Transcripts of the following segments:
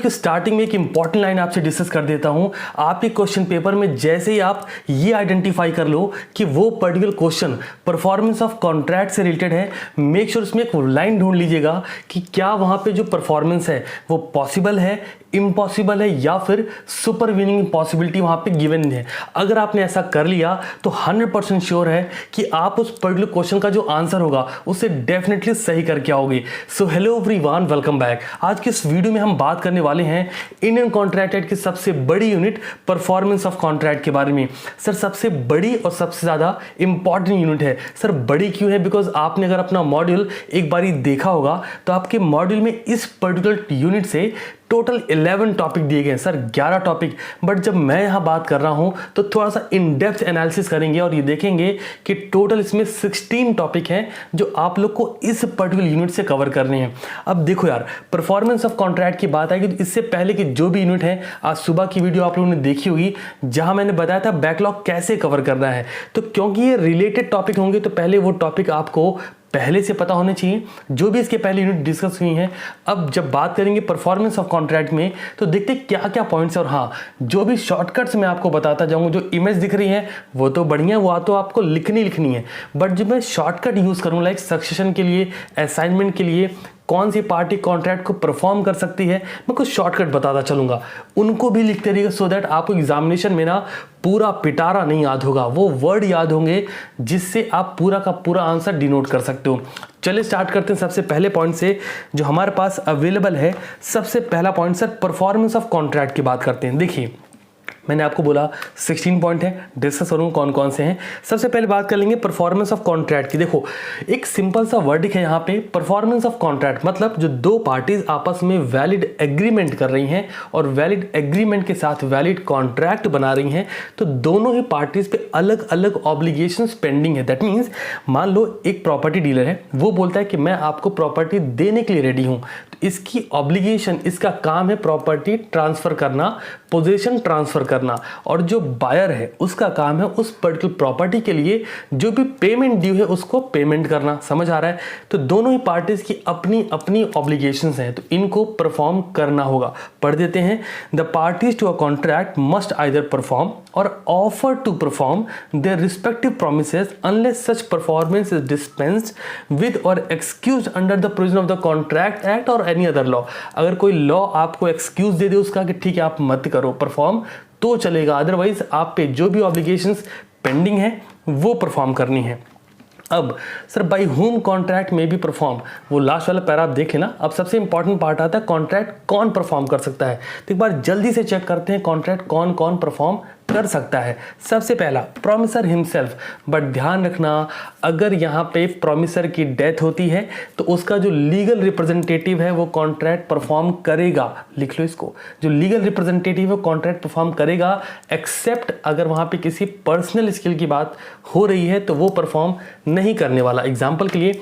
Starting में एक important line आपसे डिस्कस कर देता हूं। आपके क्वेश्चन पेपर में जैसे ही आप ये आइडेंटिफाई कर लो कि वो particular question performance of contract से रिलेटेड है, मेक श्योर उसमें एक लाइन ढूंढ लीजिएगा कि क्या वहां पे जो परफॉर्मेंस है वो पॉसिबल है, इम्पॉसिबल है या फिर सुपरवीनिंग पॉसिबिलिटी वहां पे गिवन है। अगर आपने ऐसा कर लिया तो 100% श्योर है कि आप उस पर्टिकुलर क्वेश्चन का जो आंसर होगा उसे डेफिनेटली सही करके आओगे। So hello everyone, welcome back. आज के इस वीडियो में हम बात करने वाले हैं इंडियन कॉन्ट्रैक्ट एक्ट की सबसे बड़ी यूनिट परफॉर्मेंस ऑफ कॉन्ट्रैक्ट के बारे में। सर सबसे बड़ी और सबसे ज्यादा इंपॉर्टेंट यूनिट है। सर बड़ी क्यों है? बिकॉज आपने अगर अपना मॉड्यूल एक बारी देखा होगा तो आपके मॉड्यूल में इस पर्टिकुलर यूनिट से टोटल 11 टॉपिक दिए गए हैं। सर 11 टॉपिक, बट जब मैं यहाँ बात कर रहा हूँ तो थोड़ा सा इन डेप्थ एनालिसिस करेंगे और ये देखेंगे कि टोटल इसमें 16 टॉपिक हैं जो आप लोग को इस पर्टिकुलर यूनिट से कवर करने हैं। अब देखो यार, परफॉर्मेंस ऑफ कॉन्ट्रैक्ट की बात आएगी तो इससे पहले की जो भी यूनिट है, आज सुबह की वीडियो आप लोगों ने देखी होगी जहां मैंने बताया था बैकलॉग कैसे कवर करना है। तो क्योंकि ये रिलेटेड टॉपिक होंगे तो पहले वो टॉपिक आपको पहले से पता होने चाहिए जो भी इसके पहले यूनिट डिस्कस हुई हैं। अब जब बात करेंगे परफॉर्मेंस ऑफ कॉन्ट्रैक्ट में तो देखते क्या क्या पॉइंट्स है। और हाँ, जो भी शॉर्टकट्स मैं आपको बताता जाऊंगा, जो इमेज दिख रही है वो तो बढ़िया, वो तो आपको लिखनी है, बट जब मैं शॉर्टकट यूज करूँ लाइक सक्सेशन के लिए, असाइनमेंट के लिए, कौन सी पार्टी कॉन्ट्रैक्ट को परफॉर्म कर सकती है, मैं कुछ शॉर्टकट बताता चलूंगा, उनको भी लिखते रहिएगा सो दैट आपको एग्जामिनेशन में ना पूरा पिटारा नहीं याद होगा, वो वर्ड याद होंगे जिससे आप पूरा का पूरा आंसर डिनोट कर सकते हो। चलिए स्टार्ट करते हैं सबसे पहले पॉइंट से जो हमारे पास अवेलेबल है। सबसे पहला point sir performance of contract की बात करते हैं। देखिए मैंने आपको बोला 16 पॉइंट है, डिस्कस करूंगा कौन कौन से हैं। सबसे पहले बात कर लेंगे परफॉर्मेंस ऑफ कॉन्ट्रैक्ट की। देखो एक सिंपल सा वर्ड है यहाँ पे, परफॉर्मेंस ऑफ कॉन्ट्रैक्ट मतलब जो दो पार्टीज आपस में वैलिड एग्रीमेंट कर रही हैं और वैलिड एग्रीमेंट के साथ वैलिड कॉन्ट्रैक्ट बना रही हैं, तो दोनों ही पार्टीज पे अलग अलग ऑब्लिगेशंस पेंडिंग है। दैट मीन्स मान लो एक प्रॉपर्टी डीलर है, वो बोलता है कि मैं आपको प्रॉपर्टी देने के लिए रेडी हूं, तो इसकी ऑब्लिगेशन, इसका काम है प्रॉपर्टी ट्रांसफर करना, पोजीशन ट्रांसफर करना, और जो बायर है उसका काम है उस पर्टिकुलर प्रॉपर्टी के लिए जो भी पेमेंट ड्यू है उसको पेमेंट करना। समझ आ रहा है? तो दोनों ही पार्टीज की अपनी अपनी ऑब्लिगेशंस हैं, तो इनको परफॉर्म करना होगा। पढ़ देते हैं। The parties to a contract must either perform or offer to perform their respective promises unless such performance is dispensed with or excused under the provision of the contract act or any other law. अगर कोई law आपको excuse दे दे उसका कि ठीक है आप मत करो परफॉर्म तो चलेगा, अदरवाइज आप पे जो भी ऑब्लिगेशंस पेंडिंग है वो परफॉर्म करनी है। अब सर बाय होम कॉन्ट्रैक्ट में भी परफॉर्म, वो लास्ट वाला पैरा आप देख लेना। अब सबसे इंपॉर्टेंट पार्ट आता है कॉन्ट्रैक्ट कौन परफॉर्म कर सकता है। तो एक बार जल्दी से चेक करते हैं कॉन्ट्रैक्ट कौन कौन परफॉर्म कर सकता है। सबसे पहला प्रॉमिसर हिमसेल्फ, बट ध्यान रखना अगर यहाँ पे प्रॉमिसर की डेथ होती है तो उसका जो लीगल रिप्रेजेंटेटिव है वो कॉन्ट्रैक्ट परफॉर्म करेगा। लिख लो इसको, जो लीगल रिप्रेजेंटेटिव है कॉन्ट्रैक्ट परफॉर्म करेगा, एक्सेप्ट अगर वहाँ पे किसी पर्सनल स्किल की बात हो रही है तो वो परफॉर्म नहीं करने वाला। एग्जाम्पल के लिए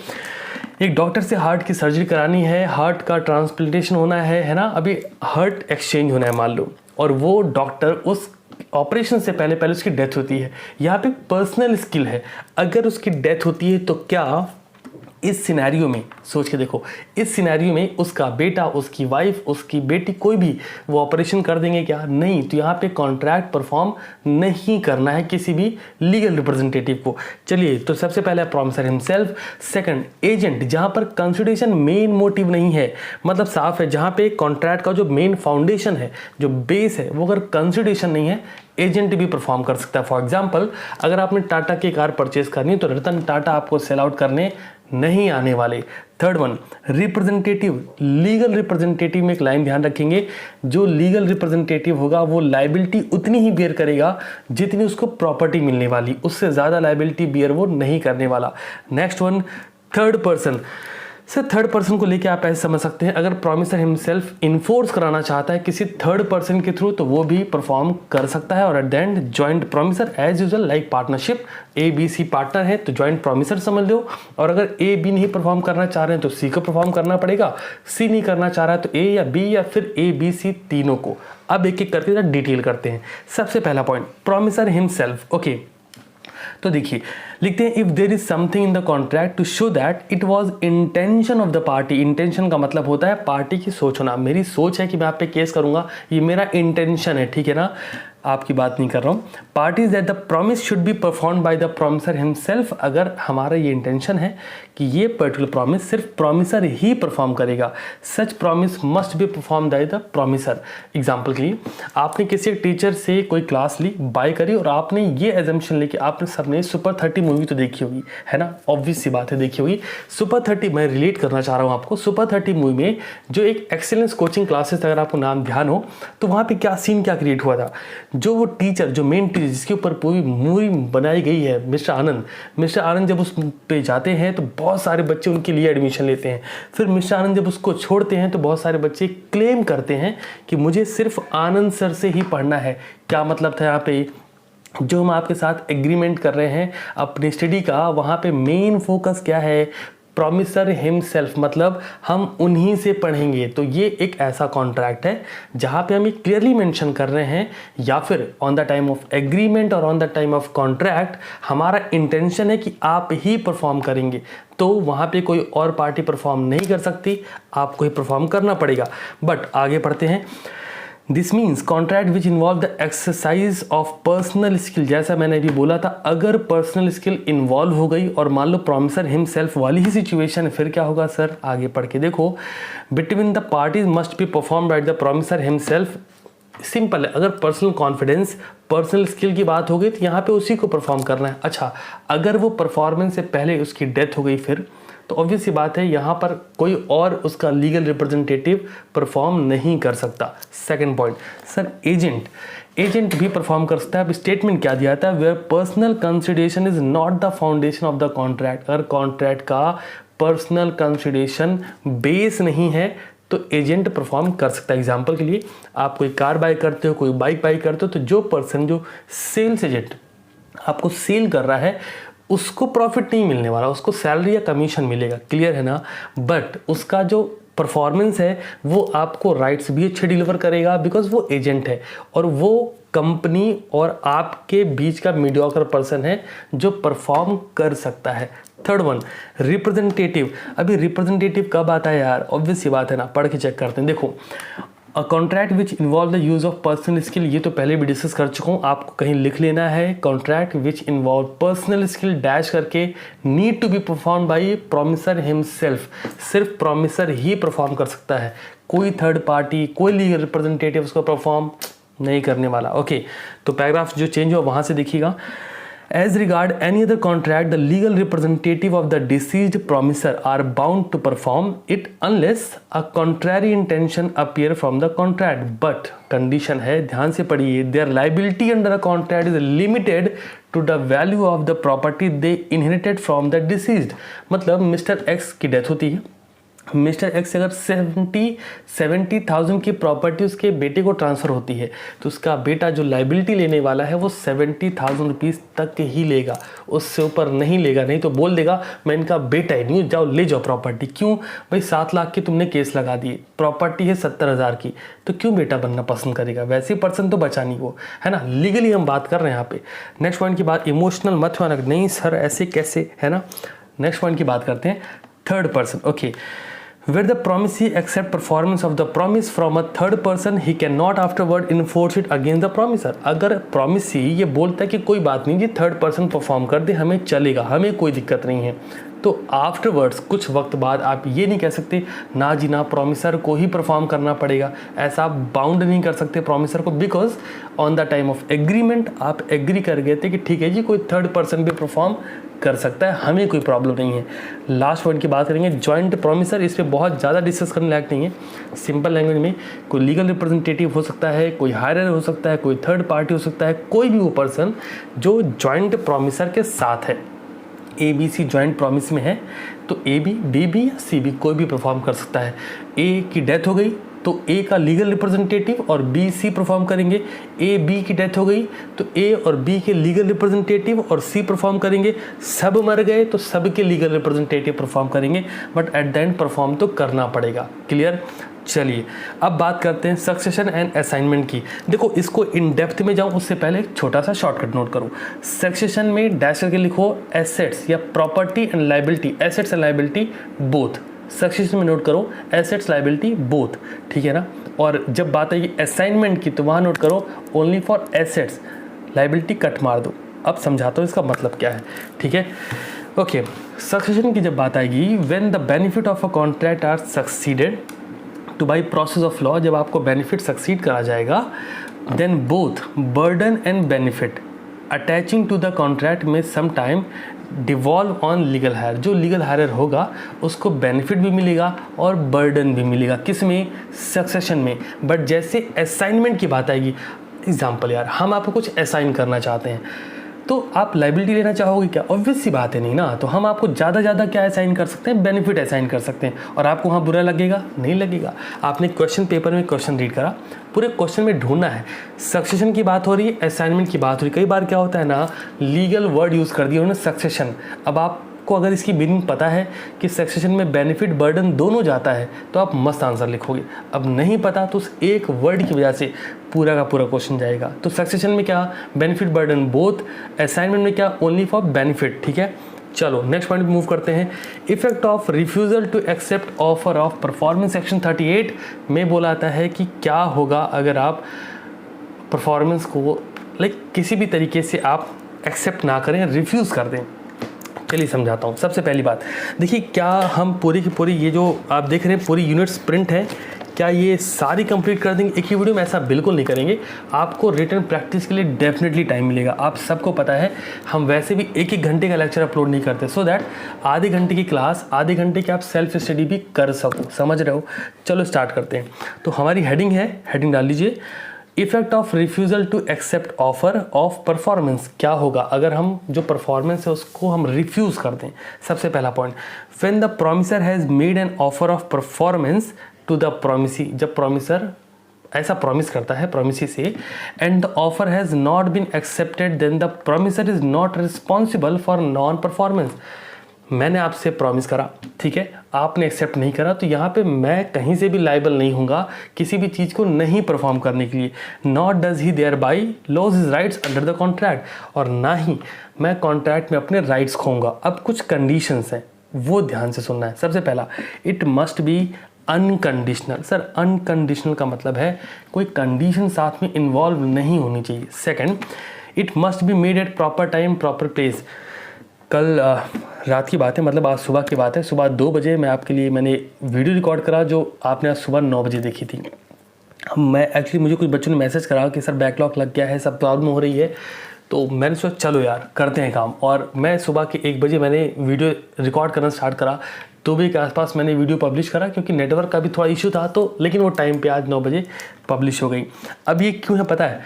एक डॉक्टर से हार्ट की सर्जरी करानी है, हार्ट का ट्रांसप्लांटेशन होना है ना, अभी हार्ट एक्सचेंज होना है मान लो, और वो डॉक्टर उस ऑपरेशन से पहले पहले उसकी डेथ होती है। यहाँ पे पर्सनल स्किल है, अगर उसकी डेथ होती है तो क्या इस सिनेरियो में सोच के देखो, इस सिनेरियो में उसका बेटा, उसकी वाइफ, उसकी बेटी, कोई भी वो ऑपरेशन कर देंगे क्या? नहीं। तो यहाँ पे कॉन्ट्रैक्ट परफॉर्म नहीं करना है किसी भी लीगल रिप्रेजेंटेटिव को। चलिए, तो सबसे पहले प्रॉमिसर हिमसेल्फ। सेकंड एजेंट, जहां पर कंसिडरेशन मेन मोटिव नहीं है, मतलब साफ है, जहां पे कॉन्ट्रैक्ट का जो मेन फाउंडेशन है, जो बेस है, वो अगर कंसिडरेशन नहीं है, एजेंट भी परफॉर्म कर सकता है। फॉर एग्जाम्पल अगर आपने टाटा की कार परचेज करनी है तो रतन टाटा आपको सेल आउट करने नहीं आने वाले। Third one representative, legal representative में एक लाइन ध्यान रखेंगे, जो लीगल रिप्रेजेंटेटिव होगा वो लायबिलिटी उतनी ही बियर करेगा जितनी उसको प्रॉपर्टी मिलने वाली, उससे ज्यादा लायबिलिटी बियर वो नहीं करने वाला। Next one third person. Sir third person को लेके आप ऐसे समझ सकते हैं, अगर प्रॉमिसर हिमसेल्फ इन्फोर्स कराना चाहता है किसी थर्ड पर्सन के थ्रू तो वो भी परफॉर्म कर सकता है। और at the end joint promisor as usual like partnership, A B C partner है तो जॉइंट प्रॉमिसर समझ लो, और अगर ए बी नहीं परफॉर्म करना चाह रहे हैं तो सी को परफॉर्म करना पड़ेगा, सी नहीं करना चाह रहा है तो ए या बी या फिर ए बी सी तीनों को। अब एक एक करके डिटेल करते हैं। सबसे पहला पॉइंट प्रॉमिसर हिमसेल्फ। ओके, तो देखिए लिखते हैं if there is something in the contract to show that it was intention of the party. Intention का मतलब होता है पार्टी की सोच होना। मेरी सोच है कि मैं आप पे केस करूंगा, ये मेरा इंटेंशन है, ठीक है ना, आपकी बात नहीं कर रहा हूँ। Parties that the promise should be perform by the promisor himself. अगर हमारा ये इंटेंशन है कि ये पर्टिकुलर प्रॉमिस सिर्फ प्रॉमिसर ही परफॉर्म करेगा, such promise must be perform by the promisor. Example के लिए आपने किसी एक टीचर से कोई क्लास ली, बाय करी, और आपने ये एजम्पशन ली कि आपने सबने सुपर 30 मूवी तो देखी होगी, है ना, ऑब्वियस सी बात है देखी होगी। सुपर 30 मैं रिलेट करना चाह रहा हूँ आपको। सुपर 30 मूवी में जो एक एक्सीलेंस कोचिंग क्लासेस, अगर आपको नाम ध्यान हो तो वहाँ पे क्या सीन क्या क्रिएट हुआ था। जो वो टीचर, जो मेन टीचर जिसके ऊपर पूरी मूवी बनाई गई है, मिस्टर आनंद जब उस पे जाते हैं तो बहुत सारे बच्चे उनके लिए एडमिशन लेते हैं। फिर मिस्टर आनंद जब उसको छोड़ते हैं तो बहुत सारे बच्चे क्लेम करते हैं कि मुझे सिर्फ आनंद सर से ही पढ़ना है। क्या मतलब था यहाँ पे, जो हम आपके साथ एग्रीमेंट कर रहे हैं अपनी स्टडी का, वहाँ पे मेन फोकस क्या है, प्रॉमिसर हिमसेल्फ, मतलब हम उन्हीं से पढ़ेंगे। तो ये एक ऐसा कॉन्ट्रैक्ट है जहाँ पे हम ये क्लियरली मेंशन कर रहे हैं, या फिर on the time of agreement or on the time of contract हमारा इंटेंशन है कि आप ही परफॉर्म करेंगे, तो वहाँ पे कोई और पार्टी परफॉर्म नहीं कर सकती, आपको ही परफॉर्म करना पड़ेगा। बट आगे पढ़ते हैं। This means contract which involve the exercise of personal skill. जैसा मैंने अभी बोला था, अगर पर्सनल स्किल इन्वॉल्व हो गई और मान लो प्रॉमिसर हिमसेल्फ वाली ही सिचुएशन है, फिर क्या होगा सर, आगे पढ़ के देखो। Between the parties must be perform by the promisor himself. Simple है, अगर पर्सनल कॉन्फिडेंस, पर्सनल स्किल की बात हो गई तो यहाँ पे उसी को परफॉर्म करना है। अच्छा, अगर वो परफॉर्मेंस से पहले उसकी डेथ हो गई फिर तो ऑब्वियस सी बात है यहाँ पर कोई और उसका लीगल रिप्रेजेंटेटिव परफॉर्म नहीं कर सकता। सेकंड पॉइंट, सर एजेंट भी परफॉर्म कर सकता है। अब स्टेटमेंट क्या दिया था, where personal consideration is not the foundation of the contract. अगर कॉन्ट्रैक्ट का पर्सनल कंसिडरेशन बेस नहीं है तो एजेंट परफॉर्म कर सकता है। एग्जाम्पल के लिए आप कोई कार बाय करते हो, कोई बाइक बाय करते हो, तो जो पर्सन, जो सेल्स एजेंट आपको सेल कर रहा है, उसको प्रॉफिट नहीं मिलने वाला, उसको सैलरी या कमीशन मिलेगा, क्लियर है ना। बट उसका जो परफॉर्मेंस है वो आपको राइट्स भी अच्छे डिलीवर करेगा, बिकॉज वो एजेंट है और वो कंपनी और आपके बीच का मीडियोकर पर्सन है जो परफॉर्म कर सकता है। Third one, representative. अभी रिप्रेजेंटेटिव कब आता है यार, ऑब्वियस सी बात है ना, पढ़ के चेक करते हैं। देखो, a contract which involve the use of personal skill, ये तो पहले भी डिस्कस कर चुका हूँ, आपको कहीं लिख लेना है। Contract which involve personal skill dash करके need to be perform by promisor himself. सिर्फ प्रॉमिसर ही परफॉर्म कर सकता है, कोई थर्ड पार्टी, कोई लीगल रिप्रेजेंटेटिव उसको परफॉर्म नहीं करने वाला। ओके, तो पैराग्राफ जो चेंज हुआ वहाँ से देखिएगा। As regard any other contract, the legal representative of the deceased promisor are bound to perform it unless a contrary intention appear from the contract. But condition है, ध्यान से पढ़िए, their liability under a contract is limited to the value of the property they inherited from the deceased. मतलब mister x की death होती है, mister x से अगर 70,000 की प्रॉपर्टी उसके बेटे को ट्रांसफ़र होती है तो उसका बेटा जो लाइबिलिटी लेने वाला है वो 70,000 रुपीज़ तक ही लेगा, उससे ऊपर नहीं लेगा। नहीं तो बोल देगा मैं इनका बेटा ही नहीं, जाओ ले जाओ प्रॉपर्टी। क्यों भाई, 7 लाख की तुमने केस लगा दिए, प्रॉपर्टी है 70,000 की, तो क्यों बेटा बनना पसंद करेगा, वैसे पर्सन तो बचा नहीं वो, है ना। लीगली हम बात कर रहे हैं यहाँ पे। नेक्स्ट पॉइंट की बात, इमोशनल मत होना, नहीं सर ऐसे कैसे, है ना। नेक्स्ट पॉइंट की बात करते हैं, third person. Okay, where the promisee accept performance of the promise from a third person, he cannot afterward enforce it against the promiser. अगर promisee ये बोलता है कि कोई बात नहीं जी, थर्ड पर्सन परफॉर्म कर दे, हमें चलेगा, हमें कोई दिक्कत नहीं है, तो आफ्टरवर्ड्स कुछ वक्त बाद आप ये नहीं कह सकते ना जी ना, प्रॉमिसर को ही परफॉर्म करना पड़ेगा, ऐसा आप बाउंड नहीं कर सकते प्रॉमिसर को, because on the time of agreement आप एग्री कर गए थे कि ठीक है जी कोई थर्ड पर्सन भी परफॉर्म कर सकता है, हमें कोई प्रॉब्लम नहीं है। लास्ट पॉइंट की बात करेंगे, जॉइंट प्रॉमिसर। इस पर बहुत ज़्यादा डिस्कस करने लायक नहीं है, सिंपल लैंग्वेज में कोई लीगल रिप्रेजेंटेटिव हो सकता है, कोई हायरर हो सकता है, कोई थर्ड पार्टी हो सकता है, कोई भी वो पर्सन जो जॉइंट प्रॉमिसर के साथ है। ABC जॉइंट प्रॉमिस में है तो AB, DB या CB कोई भी परफॉर्म कर सकता है। A की डेथ हो गई तो ए का लीगल रिप्रेजेंटेटिव और बी सी परफॉर्म करेंगे। ए बी की डेथ हो गई तो ए और बी के लीगल रिप्रेजेंटेटिव और सी परफॉर्म करेंगे। सब मर गए तो सब के लीगल रिप्रेजेंटेटिव परफॉर्म करेंगे, but at the and perform तो करना पड़ेगा। क्लियर? चलिए अब बात करते हैं सक्सेशन एंड असाइनमेंट की। देखो इसको इन डेप्थ में जाऊं उससे पहले एक छोटा सा शॉर्टकट नोट करो। सक्सेशन में डैश करके लिखो एसेट्स या property and liability, assets and liability both. Succession में नोट करो एसेट्स लायबिलिटी बोथ, ठीक है ना। और जब बात आएगी असाइनमेंट की तो वहाँ नोट करो only for assets, liability cut मार दो। अब समझाता हूँ इसका मतलब क्या है, ठीक है। ओके, सक्सेशन की जब बात आएगी, when the benefit of a contract are succeeded to by process of law, जब आपको बेनिफिट सक्सीड करा जाएगा, then both burden and benefit attaching to the contract में some time devolve on legal heir. जो लीगल हायर होगा उसको benefit भी मिलेगा और बर्डन भी मिलेगा, किस में? सक्सेशन में। बट जैसे असाइनमेंट की बात आएगी, एग्जाम्पल यार हम आपको कुछ असाइन करना चाहते हैं तो आप लायबिलिटी लेना चाहोगे क्या? ऑब्वियस सी बात है नहीं ना। तो हम आपको ज़्यादा क्या असाइन कर सकते हैं? बेनिफिट असाइन कर सकते हैं। और आपको वहाँ बुरा लगेगा? नहीं लगेगा। आपने क्वेश्चन पेपर में क्वेश्चन रीड करा, पूरे क्वेश्चन में ढूंढना है। सक्सेशन की बात हो रही है, असाइनमेंट की बात हो रही है। कई बार क्या होता है ना, लीगल वर्ड यूज़ कर दिया उन्होंने सक्सेशन। अब आपको अगर इसकी मीनिंग पता है कि सक्सेशन में बेनिफिट बर्डन दोनों जाता है तो आप मस्त आंसर लिखोगे। अब नहीं पता तो उस एक वर्ड की वजह से पूरा का पूरा क्वेश्चन जाएगा। तो सक्सेशन में क्या? Benefit burden both. असाइनमेंट में क्या? ओनली फॉर बेनिफिट, ठीक है। चलो नेक्स्ट पॉइंट पे मूव करते हैं। Effect of refusal to accept offer of performance section 38 में बोला आता है कि क्या होगा अगर आप परफॉर्मेंस को किसी भी तरीके से आप एक्सेप्ट ना करें, रिफ्यूज़ कर दें। चलिए समझाता हूँ। सबसे पहली बात देखिए, क्या हम पूरी की पूरी ये जो आप देख रहे हैं पूरी यूनिट स्प्रिंट है, क्या ये सारी कंप्लीट कर देंगे एक ही वीडियो में? ऐसा बिल्कुल नहीं करेंगे। आपको रिटन प्रैक्टिस के लिए डेफिनेटली टाइम मिलेगा। आप सबको पता है हम वैसे भी एक घंटे का लेक्चर अपलोड नहीं करते, सो दैट आधे घंटे की क्लास, आधे घंटे की आप सेल्फ स्टडी भी कर सको। समझ रहे हो? चलो स्टार्ट करते हैं। तो हमारी हेडिंग है, हेडिंग डाल लीजिए, effect of refusal to accept offer of performance. क्या होगा अगर हम जो परफॉर्मेंस है उसको हम रिफ्यूज़ कर दें? सबसे पहला point, when the promisor has made an offer of performance to the promisee, जब प्रोमिसर ऐसा प्रॉमिस करता है प्रोमिसी से, and the offer has not been accepted, then the promisor is not responsible for non performance. मैंने आपसे promise करा, ठीक है, आपने एक्सेप्ट नहीं करा, तो यहाँ पे मैं कहीं से भी लायबल नहीं होऊंगा किसी भी चीज़ को नहीं परफॉर्म करने के लिए। Not does he thereby loses his rights under the contract, और ना ही मैं कॉन्ट्रैक्ट में अपने राइट्स खोऊंगा। अब कुछ कंडीशंस हैं, वो ध्यान से सुनना है। सबसे पहला, it must be unconditional. Sir unconditional का मतलब है कोई कंडीशन साथ में इन्वॉल्व नहीं होनी चाहिए। Second, it must be made at proper time proper place. कल रात की बात है, मतलब आज सुबह की बात है, सुबह 2 बजे मैंने वीडियो रिकॉर्ड करा जो आपने आज सुबह 9 बजे देखी थी। मैं एक्चुअली मुझे कुछ बच्चों ने मैसेज करा कि सर बैकलॉग लग गया है, सब प्रॉब्लम हो रही है, तो मैंने सोचा चलो यार करते हैं काम। और मैं सुबह के 1 बजे मैंने वीडियो रिकॉर्ड करना स्टार्ट करा। 2 बजे के आसपास मैंने वीडियो पब्लिश करा, क्योंकि नेटवर्क का भी थोड़ा इशू था, तो लेकिन वो टाइम पे आज 9 बजे पब्लिश हो गई। अब ये क्यों है पता है?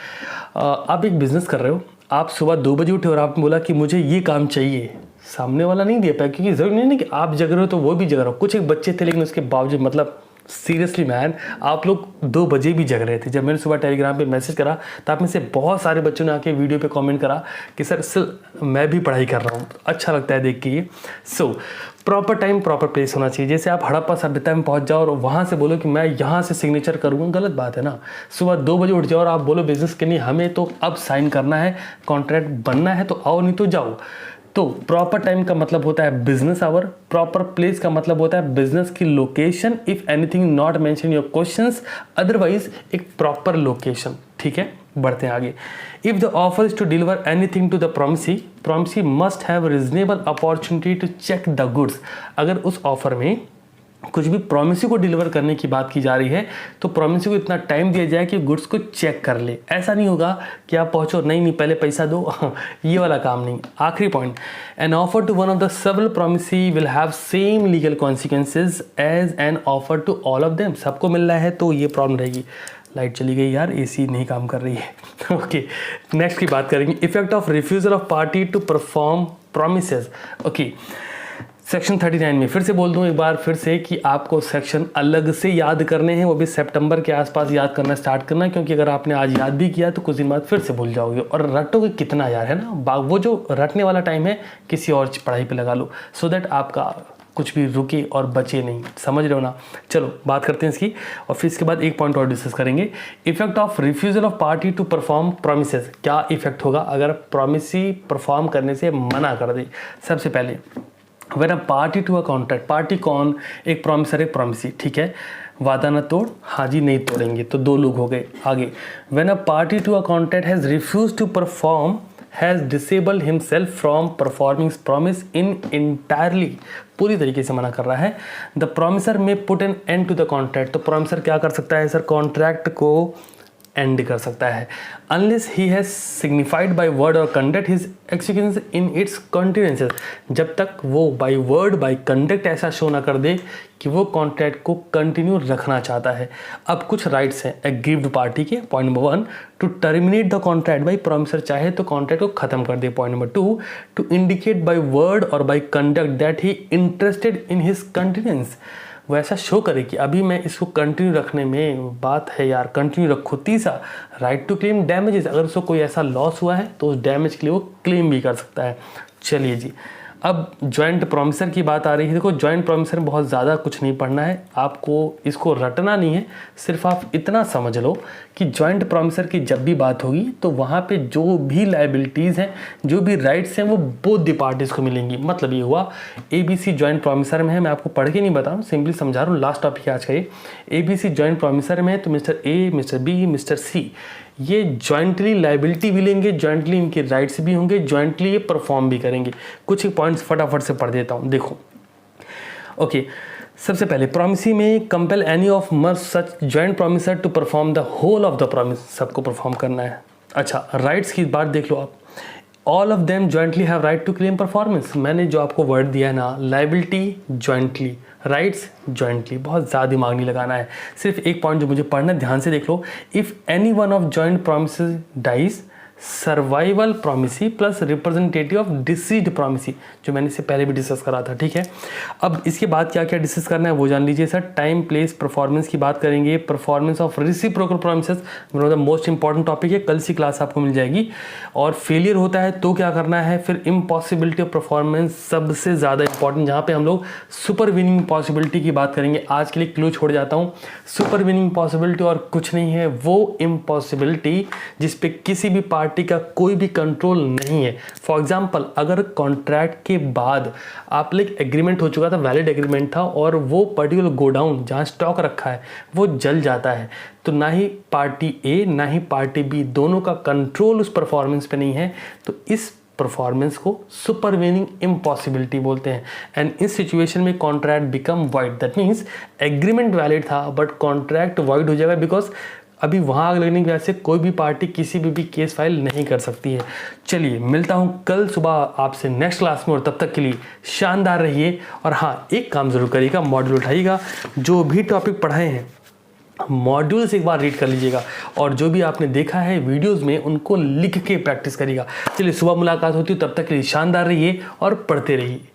आप एक बिज़नेस कर रहे हो, आप सुबह 2 बजे उठे और आपने बोला कि मुझे ये काम चाहिए, सामने वाला नहीं दे पाया, क्योंकि ज़रूरी नहीं कि आप जग रहे हो तो वो भी जग रहा हो। कुछ एक बच्चे थे लेकिन उसके बावजूद, मतलब सीरियसली मैन, आप लोग 2 बजे भी जग रहे थे। जब मैंने सुबह टेलीग्राम पे मैसेज करा तो आप में से बहुत सारे बच्चों ने आके वीडियो पे कमेंट करा कि सर मैं भी पढ़ाई कर रहा हूँ। अच्छा लगता है देख के ये। So proper time proper place होना चाहिए। जैसे आप हड़प्पा सभ्यता में पहुँच जाओ और वहाँ से बोलो कि मैं यहाँ से सिग्नेचर करूँगा, गलत बात है ना। सुबह 2 बजे उठ जाओ और आप बोलो बिजनेस के लिए हमें तो अब साइन करना है, कॉन्ट्रैक्ट बनना है, तो आओ नहीं तो जाओ। तो प्रॉपर टाइम का मतलब होता है बिजनेस आवर, प्रॉपर प्लेस का मतलब होता है बिजनेस की location, if anything not mention your questions, otherwise एक प्रॉपर लोकेशन। ठीक है, बढ़ते हैं आगे। If the offer is to deliver anything to the promisee must have reasonable opportunity to check the goods. अगर उस ऑफर में कुछ भी प्रोमिसी को डिलीवर करने की बात की जा रही है तो प्रोमिसी को इतना टाइम दिया जाए कि गुड्स को चेक कर ले। ऐसा नहीं होगा कि आप पहुंचो, नहीं पहले पैसा दो ये वाला काम नहीं। आखिरी point, an offer to one of the several promisee will have same legal consequences as an offer to all of them. सबको मिल रहा है तो ये प्रॉब्लम रहेगी। लाइट चली गई यार, एसी नहीं काम कर रही है। ओके, नेक्स्ट की बात करेंगे, effect of refusal of party to perform promises. Okay, section 39 में फिर से बोल दूं एक बार फिर से कि आपको सेक्शन अलग से याद करने हैं, वो भी सितंबर के आसपास याद करना स्टार्ट करना, क्योंकि अगर आपने आज याद भी किया तो कुछ दिन बाद फिर से भूल जाओगे। और रटोगे कितना यार, है ना। वो जो रटने वाला टाइम है किसी और पढ़ाई पे लगा लो, सो दैट आपका कुछ भी रुके और बचे नहीं। समझ रहे हो ना। चलो बात करते हैं इसकी, और फिर इसके बाद एक पॉइंट और डिस्कस करेंगे। Effect of refusal of party to perform promises. क्या इफेक्ट होगा अगर प्रोमिस परफॉर्म करने से मना कर दे। सबसे पहले when a party to a contract, party कौन, एक प्रॉमिसर एक प्रॉमिसी, ठीक है। वादा न तोड़, हाँ जी नहीं तोड़ेंगे, तो दो लोग हो गए। आगे, when a party to a contract has refuse to perform has disabled himself from performing promise in entirely, पूरी तरीके से मना कर रहा है। The promisor may put an end to the contract, तो प्रॉमिसर क्या कर सकता है सर, कॉन्ट्रैक्ट को एंड कर सकता है। Unless he has signified by word or conduct his execution in its continuances, जब तक वो बाय वर्ड बाय कंडक्ट ऐसा शो ना कर दे कि वो कॉन्ट्रैक्ट को कंटिन्यू रखना चाहता है। अब कुछ राइट्स हैं एग्रीव्ड पार्टी के। Point number 1, to terminate the contract, by promisor चाहे तो कॉन्ट्रैक्ट को खत्म कर दे। Point number 2, to indicate by word or by conduct that he interested in his continuance, वो ऐसा शो करे कि अभी मैं इसको कंटिन्यू रखने में बात है यार, कंटिन्यू रखो। तीसरा, राइट टू क्लेम डैमेजेस, अगर उसको कोई ऐसा लॉस हुआ है तो उस डैमेज के लिए वो क्लेम भी कर सकता है। चलिए जी, अब जॉइंट प्रॉमिसर की बात आ रही है। देखो जॉइंट प्रॉमिसर में बहुत ज़्यादा कुछ नहीं पढ़ना है आपको, इसको रटना नहीं है, सिर्फ आप इतना समझ लो कि जॉइंट प्रॉमिसर की जब भी बात होगी तो वहाँ पे जो भी लायबिलिटीज़ हैं, जो भी राइट्स हैं, वो बोथ द पार्टीज़ को मिलेंगी। मतलब ये हुआ ABC जॉइंट प्रॉमिसर में है, मैं आपको पढ़ के नहीं बता रहा हूँ, सिंपली समझा रहा हूँ। लास्ट टॉपिक आज का ये ABC जॉइंट प्रॉमिसर में है, तो mister A, mister B, mister C ये जॉइंटली लायबिलिटी भी लेंगे, जॉइंटली इनके राइट्स भी होंगे, जॉइंटली ये परफॉर्म भी करेंगे। कुछ पॉइंट्स फटाफट से पढ़ देता हूँ, देखो। ओके, सबसे पहले promisee may compel any of must such joint promisor to perform the whole of the promise, सबको परफॉर्म करना है। अच्छा, राइट्स की बात देख लो आप। All of them jointly have right to claim performance, मैंने जो आपको वर्ड दिया है ना, लायबिलिटी जॉइंटली, राइट्स जॉइंटली, बहुत ज़्यादा दिमाग नहीं लगाना है। सिर्फ एक पॉइंट जो मुझे पढ़ना है, ध्यान से देख लो। If any one of joint promises dies, survival promisee plus representative of deceased promisee, जो मैंने इससे पहले भी डिस्कस करा था, ठीक है। अब इसके बाद क्या क्या डिस्कस करना है वो जान लीजिए सर। टाइम, प्लेस, परफॉर्मेंस की बात करेंगे। Performance of reciprocal promises, one of the most important topic है, कल सी क्लास आपको मिल जाएगी। और फेलियर होता है तो क्या करना है, फिर इम्पॉसिबिलिटी ऑफ परफॉर्मेंस, सबसे ज़्यादा इंपॉर्टेंट, जहाँ पे हम लोग सुपर विनिंग पॉसिबिलिटी की बात करेंगे। आज के लिए क्लू छोड़ जाता हूँ, सुपर विनिंग पॉसिबिलिटी और कुछ नहीं है, वो इम्पॉसिबिलिटी जिसपे किसी भी पार्टी का कोई भी कंट्रोल नहीं है। फॉर एग्जाम्पल, अगर कॉन्ट्रैक्ट के बाद आप लोग एग्रीमेंट हो चुका था, वैलिड एग्रीमेंट था, और वो पर्टिकुलर गोडाउन जहां स्टॉक रखा है वो जल जाता है, तो ना ही पार्टी ए ना ही पार्टी बी, दोनों का कंट्रोल उस परफॉर्मेंस पे नहीं है, तो इस परफॉर्मेंस को सुपरवेनिंग इम्पॉसिबिलिटी बोलते हैं। एंड इस सिचुएशन में contract become void, that means agreement valid था बट कॉन्ट्रैक्ट वॉइड हो जाएगा, बिकॉज अभी वहाँ आग लगने की वजह से कोई भी पार्टी किसी भी केस फाइल नहीं कर सकती है। चलिए, मिलता हूँ कल सुबह आपसे नेक्स्ट क्लास में, और तब तक के लिए शानदार रहिए। और हाँ, एक काम ज़रूर करिएगा, मॉड्यूल उठाइएगा, जो भी टॉपिक पढ़ाए हैं मॉड्यूल से एक बार रीड कर लीजिएगा, और जो भी आपने देखा है वीडियोस में उनको लिख के प्रैक्टिस करिएगा। चलिए, सुबह मुलाकात होती है, तब तक के लिए शानदार रहिए और पढ़ते रहिए।